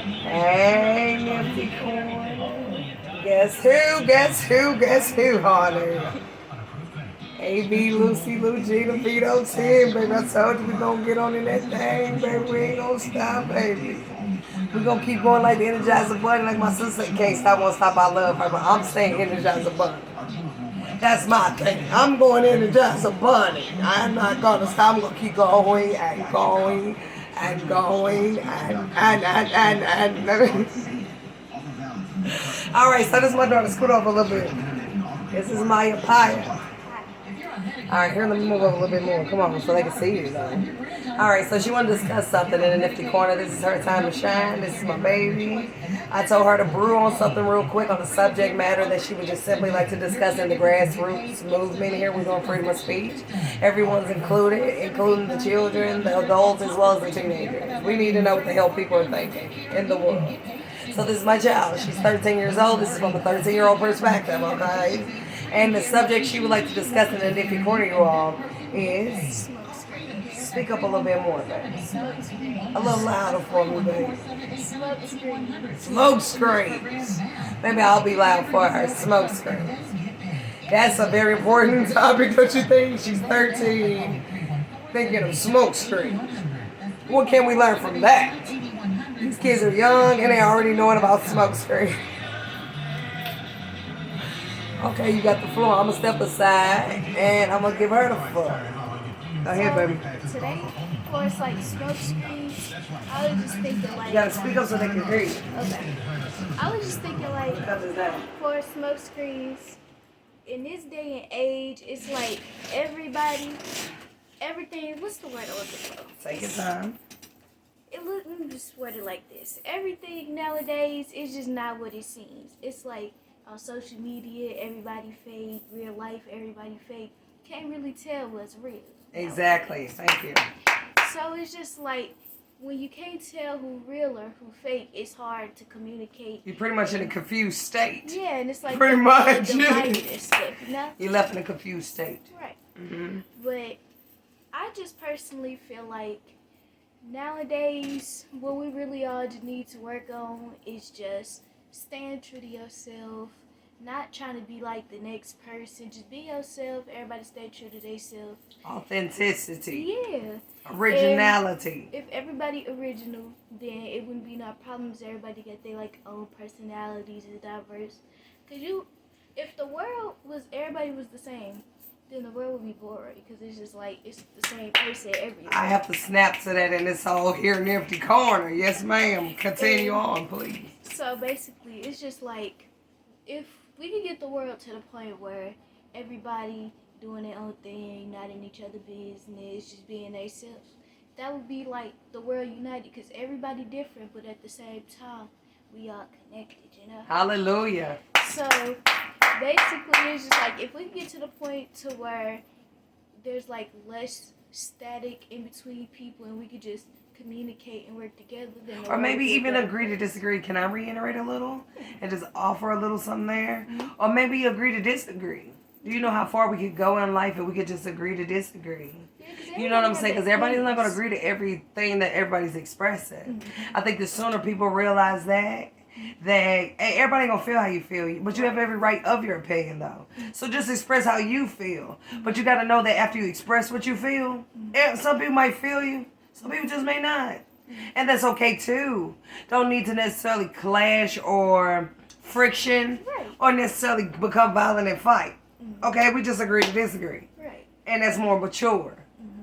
Hey, Nifty Corner. Guess who? Guess who? Guess who, honey? AB, Lucy, Lou, Gina, Vito, 10, baby. I told you we gonna get on in that thing, baby. We ain't gonna stop, baby. We gonna keep going like the Energizer Bunny. Like my sister said, can't stop, won't stop. I love her, but I'm saying Energizer Bunny. That's my thing. I'm going Energizer Bunny. I'm not gonna stop. I'm gonna keep going and going and going and. All right, so this is my daughter. Scoot over a little bit. This is Maya Paya. All right, here, let me move over a little bit more. Come on, so they can see you, though. All right, so she wanted to discuss something in the Nifty Corner. This is her time to shine. This is my baby. I told her to brew on something real quick on a subject matter that she would just simply like to discuss in the grassroots movement here. We're doing freedom of speech. Everyone's included, including the children, the adults, as well as the teenagers. We need to know what the hell people are thinking in the world. So this is my child. She's 13 years old. This is from a 13-year-old perspective, okay? And the subject she would like to discuss in the Nifty Corner, you all, is... Speak up a little bit more, baby. A little louder for me, baby. Smoke screens. Maybe I'll be loud for her. Smoke screens. That's a very important topic, don't you think? She's 13, thinking of smoke screens. What can we learn from that? These kids are young and they already knowing about smoke screens. Okay, you got the floor. I'm going to step aside and I'm going to give her the floor. Go ahead, baby. Today, of course, like smoke screens, I was just thinking like... You got to speak up so they can hear you. Okay. I was just thinking like, for smoke screens, in this day and age, it's like everything, what's the word I was looking for? Take your time. Let me just word it like this. Everything nowadays is just not what it seems. It's like on social media, everybody fake. Real life, everybody fake. Can't really tell what's real. Exactly. Thank you. So it's just like when you can't tell who real or who fake, it's hard to communicate. You're pretty much in a confused state. Yeah, and it's like pretty much divided and stuff, you know? You're left in a confused state. Right. Mm-hmm. But I just personally feel like nowadays, what we really all just need to work on is just staying true to yourself, not trying to be like the next person. Just be yourself. Everybody stay true to themselves. Authenticity. Yeah. Originality. And if everybody original, then it wouldn't be no problems. Everybody got their like own personalities and diverse. Cause if the world was everybody was the same, then the world would be boring because it's just like it's the same person everywhere. I have to snap to that in this whole here Nifty Corner. Yes, ma'am. Continue on, please. So basically, it's just like if we could get the world to the point where everybody doing their own thing, not in each other's business, just being themselves, that would be like the world united because everybody different, but at the same time, we are connected, you know? Hallelujah. So basically, it's just like if we get to the point to where there's like less static in between people and we could just communicate and work together, then or maybe even agree to disagree. Can I reiterate a little and just offer a little something there? Mm-hmm. Or maybe agree to disagree. Do you know how far we could go in life if we could just agree to disagree? You know what I'm saying? Because everybody's not going to agree to everything that everybody's expressing. Mm-hmm. I think the sooner people realize that everybody ain't gonna feel how you feel, but you have every right of your opinion though. So just express how you feel, but you got to know that after you express what you feel, some people might feel you, some people just may not, and that's okay too. Don't need to necessarily clash or friction or necessarily become violent and fight. Okay, we just agree to disagree, and that's more mature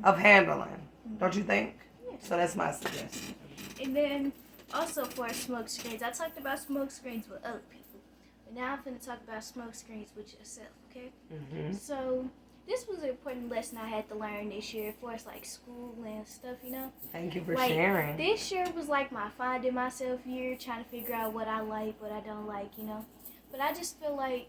of handling, don't you think? So that's my suggestion. And then also for smoke screens, I talked about smoke screens with other people, but now I'm going to talk about smoke screens with yourself, okay? Mm-hmm. So this was an important lesson I had to learn this year for us, like school and stuff, you know? Thank you for sharing. This year was like my finding myself year, trying to figure out what I like, what I don't like, you know? But I just feel like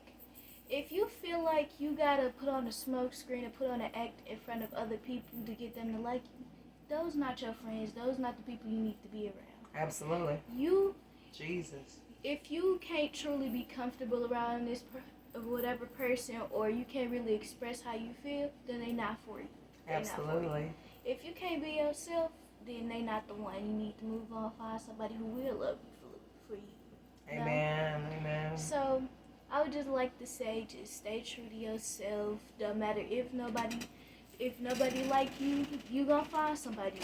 if you feel like you got to put on a smoke screen or put on an act in front of other people to get them to like you, those not your friends. Those not the people you need to be around. Absolutely. Jesus. If you can't truly be comfortable around this whatever person, or you can't really express how you feel, then they not for you. Absolutely. If you can't be yourself, then they not the one. You need to move on, find somebody who will love you for for you. You know? Amen. So I would just like to say, just stay true to yourself. Don't matter if nobody like you, you gonna find somebody.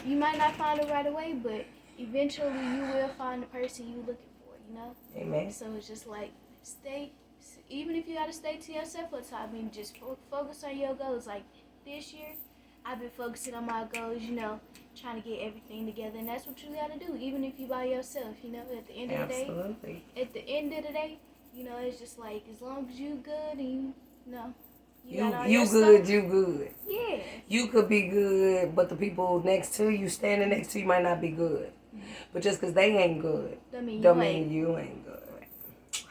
You might not find it right away, but eventually you will find the person you looking for. You know. Amen. So it's just like stay. Even if you gotta stay to yourself for a time, I mean, just focus on your goals. Like this year, I've been focusing on my goals. You know, trying to get everything together, and that's what you gotta do. Even if you by yourself, you know, at the end of the day. Absolutely. At the end of the day, you know, it's just like as long as you good and you know. You good, you good. Yeah. You could be good, but the people next to you, standing next to you, might not be good. But just because they ain't good, don't mean you ain't good.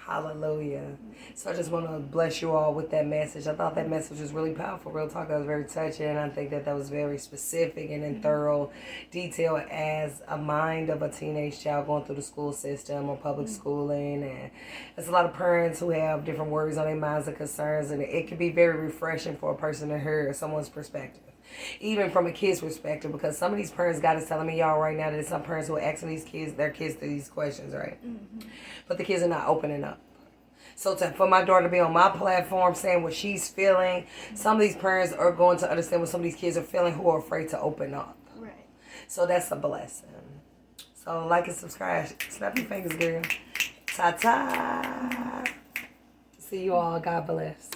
Hallelujah. So I just want to bless you all with that message. I thought that message was really powerful. Real talk, that was very touching. I think that was very specific and in thorough detail as a mind of a teenage child going through the school system or public schooling. And there's a lot of parents who have different worries on their minds and concerns. And it can be very refreshing for a person to hear someone's perspective. Even from a kid's perspective, because some of these parents got us telling me, y'all, right now, that there's some parents who are asking their kids these questions, right? But the kids are not opening up. So for my daughter to be on my platform saying what she's feeling, some of these parents are going to understand what some of these kids are feeling who are afraid to open up. Right. So that's a blessing. So like and subscribe. Snap your fingers, girl. Ta-ta. See you all. God bless.